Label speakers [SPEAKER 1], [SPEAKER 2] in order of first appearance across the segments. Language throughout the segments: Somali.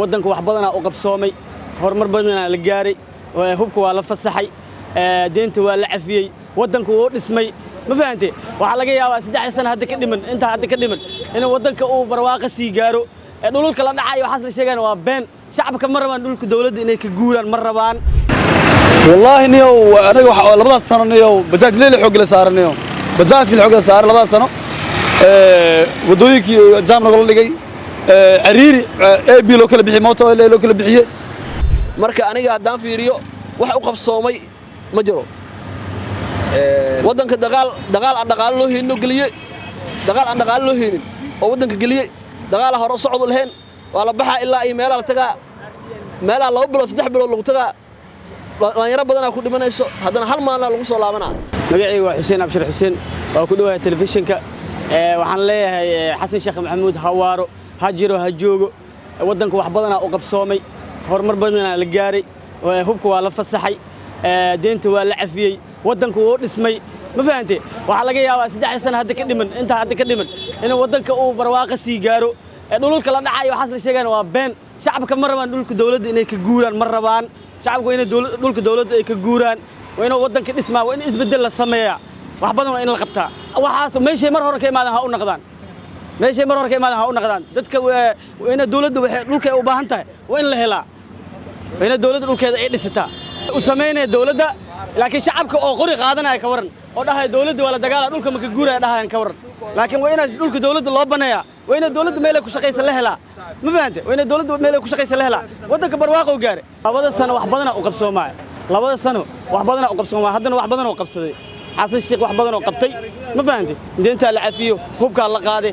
[SPEAKER 1] waddanka wax badan oo qabsoomay horumar badan la gaaray hubka waa la fasaxay deenta waa la cafiyay waddanku wuu dhismay ma fahanteen waxa laga yaabaa 3 sano hadda ka dhiman inta hadda ka dhiman in waddanka uu barwaaqo sii gaaro dhulka la dhacay waxaas la sheegaan waa been shacabka ma rabaan dhulka dawladda inay ka guuraan ma rabaan
[SPEAKER 2] والله نيو أنا لبضع سنة نيو بجاج ليه حق لسارنيو بجاج كل حق لسار لبضع سنة ودويك جام نقول لي جاي عريري أبي لو كل بيحي موتو إلا لو كل بيحي
[SPEAKER 3] مركا أنا قاعد في ريو وحقوق صومي مجرو ودنك دقال له هينو قليه دقال عن دقال له هين ودنك قليه دقال هرو صعود الهين ولا بحا إلا أي ميل على تجا ميل على لو بلو سدح بلو لو تجا لان بدنا ku dhimanayso hadana hal maalin lagu soo laabanaa
[SPEAKER 1] magacaygu waa Xuseen Abshir Xuseen oo ku dhawaad telefishinka waxaan leeyahay Xasan Sheekh Maxamuud Hawaaro ha jiro ha joogo waddanka wax badan oo qabsoomay horumar badan la gaaray hubka waa la fasaxay deenta waa la cafiyay waddanku wuu dhismay ma fahanteen waxa laga yaabaa 3 sano hadda ka dhiman inta hadda ka dhiman in waddanka uu barwaaqo sii gaaro dhulka la dhacay waxaas la sheegaan waa been shacabka ma rabaan dhulka dawladda inay ka guuraan ma rabaan shacabku inay dhulka dawladda ay ka guuraan waa inuu waddanka dhismaa waa in isbedel la sameeyaa wax badan waa in la qabtaa waxaas meeshay mar hore ka imaadaan ha u naqdaan meeshay mar hore ka imaadaan ha u naqdaan dadka waa in dawladda waxay dhulka u baahan tahay waa in la helaa waa in dawladda dhulkeeda ay dhisataa u sameynay dawladda laakiin shacabka oo qori qaadanaya ka waran oo dhahay dawladda wala dagaal dhulka ma ka guuraya dhahayan ka waran laakiin waa in dhulka dawladda loo baneeyaa waa in dawladda meel ay ku shaqeysan la helaa ma fahanteen waa in dawladda meel ay ku shaqeysan la helaa waddanka barwaaqo gaaray labada sano wax badan oo qabsoomay labada sano wax badan oo qabsoomay haddana wax badan oo qabsaday xasan sheekh wax badan oo qabtay ma fahanteen deenta la cafiyo hubka la qaaday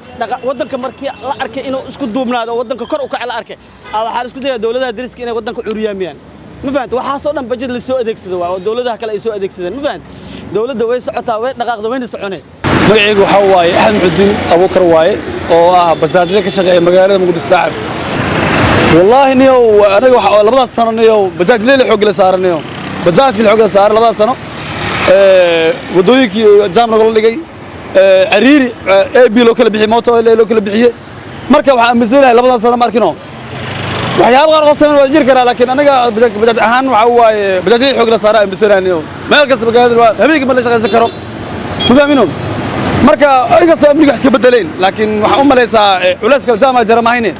[SPEAKER 1] waddanka markii la arkay inuu isku duubnaado waddanka kor u kac la arkay waxa isku dayay dawladaha dariska inay waddanka curyaamiyaan ma fahanteen waxa soo dhan budget la soo adeegsado waa dawladaha kale ay soo adeegsadeen ma fahanteen dawladda way socotaa way dhaqaaqdo wayna soconay
[SPEAKER 2] magacaygu waxa waaye Axmed Xudiin Abuukar waaye oo basaadada ka shaqeeya magaalada Muqdisho saaxib والله نيو أنا لبضع سنة نيو بجاج ليه حق لسارنيو بجاج كل حق لسار لبضع سنة ودويك جام نقول لي جاي عريري أبي لو كل بيحي موتو إلا لو كل بيحي مركب واحد مزينة لبضع سنة ماركينو وحياة غير قصيرة وجير كلا لكن أنا بجاج أهان وعواي بجاج ليه حق لسار مزينة نيو ما يركز بقادر هبيك ما ليش غير مفهمينهم marka ay ka soo amniga iska bedeleen laakiin waxa u maleysaa culayska jaamaca jaramaayne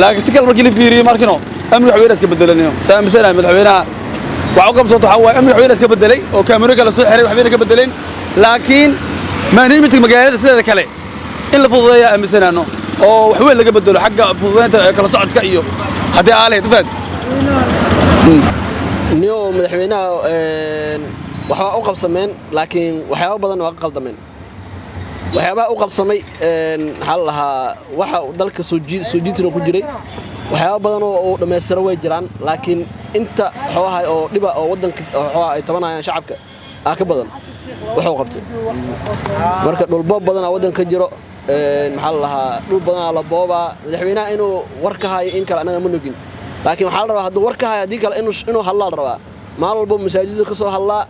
[SPEAKER 2] laakiin si kale markii la fiiriyo markino amniga waxa weyn iska bedelanayo saamisana madaxweynaha waxa uu qabsado waxa weyn amniga waxa weyn iska bedelay oo kaamiro kala soo xiray waxa weyn ka bedeleen laakiin maaniimada magaalada sideeda kale in la fududeeyo amisanaano oo wax weyn laga bedelo xagga fududeynta kala socodka iyo hadii aalay dafad
[SPEAKER 3] niyo madaxweynaha waxa uu qabsameen laakiin waxyaabo badan oo qaldameen waxyaabaha u qabsamay hal laha waxa dalka soo jiitino ku jiray waxyaabo badan oo dhameystiro way jiraan laakiin inta xoohay oo dhiba oo wadanka xoohay ay tabanayaan shacabka ka badan waxa uu qabtay marka dhul boob badan oo wadanka jiro maxaa laha dhul badan la booba madaxweynaha inuu war ka hayo in kale anaga ma nogin laakiin waxa la rabaa haduu war ka hayo hadii kale inuu halal rabaa maal walba masaajidda ka soo halaa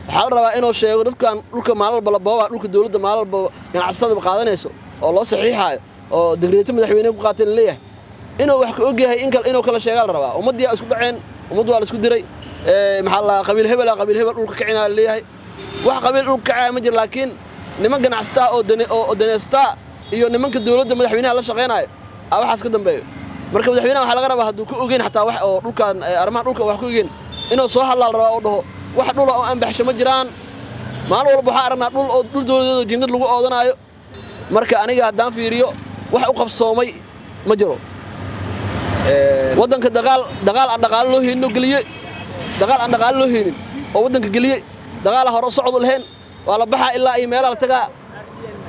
[SPEAKER 3] waxa la rabaa inuu sheego dadkan dhulka maalal bala booba dhulka dawladda maalal ganacsatada qaadanayso oo loo saxiixayo oo digreeto madaxweynaha ku qaateen leeyahay inuu wax ka ogyahay in kale inuu kala sheegal rabaa ummadii isku dhaceen ummadu waa la isku diray maxaa la qabiil hebel dhulka kicina leeyahay wax qabiil dhulka kacay ma jir laakiin niman ganacsata oo daneysta iyo nimanka dawladda madaxweynaha la shaqeynayo waxaas ka dambeeyo marka madaxweynaha waxa laga rabaa haduu ku ogeyn xataa wax oo dhulkan arrimaha dhulka wax ku ogeyn inuu soo halal rabaa oo dhaho wax dhul oo aan baxsho ma jiraan maal walba waxa aragnaa dhul dawladeed jiingad lagu oodanayo marka aniga hadaan fiiriyo wax u qabsoomay ma jiro waddanka dagaal aan dhaqaale loo heynin galiye dagaal aan dhaqaale loo heynin oo waddanka galiye dagaal hore socod lahayn wala baxa ilaa ay meel la tagaa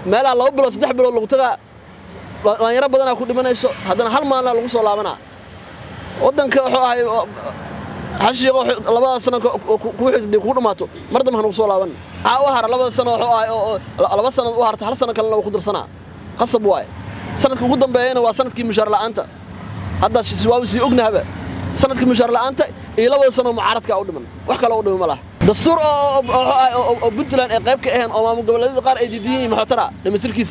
[SPEAKER 3] meel la loo bilo 3 bilo lagu tagaa lanyaro badan ku dhimanayso hadana hal maalin lagu soo laabanaa waddanka wuxuu ahay حشيقو لبدا سنه ku dhamaato mar dam hanu soo laaban u har labada sano laba sano u harta hal sano kale lagu darsanaa qasab waay sanadka ugu dambeeyana waa sanadkii mushaar la'aanta hadda si ognahaba sanadkii mushaar la'aanta iyo labada sano mucaaradka u dhiman wax kale u dhimo malaha dastuur oo Puntland ay qayb ka ahayn oo maamul goboleedyada qaar ay diidiyeen maxatara dhamasirkiis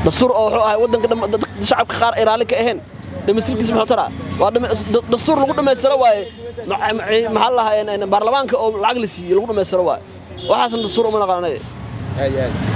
[SPEAKER 3] dastuur oo wuxuu ahay wadanka shacabka qaar ay raali ka ahayn dhameystirkiisa muxuu taraa waa dastuur lagu dhameystiro waaye maxaa lahaa baarlamaanka oo lacag la siiyey lagu dhameystiro waaye waxaasna dastuur uma naqaanay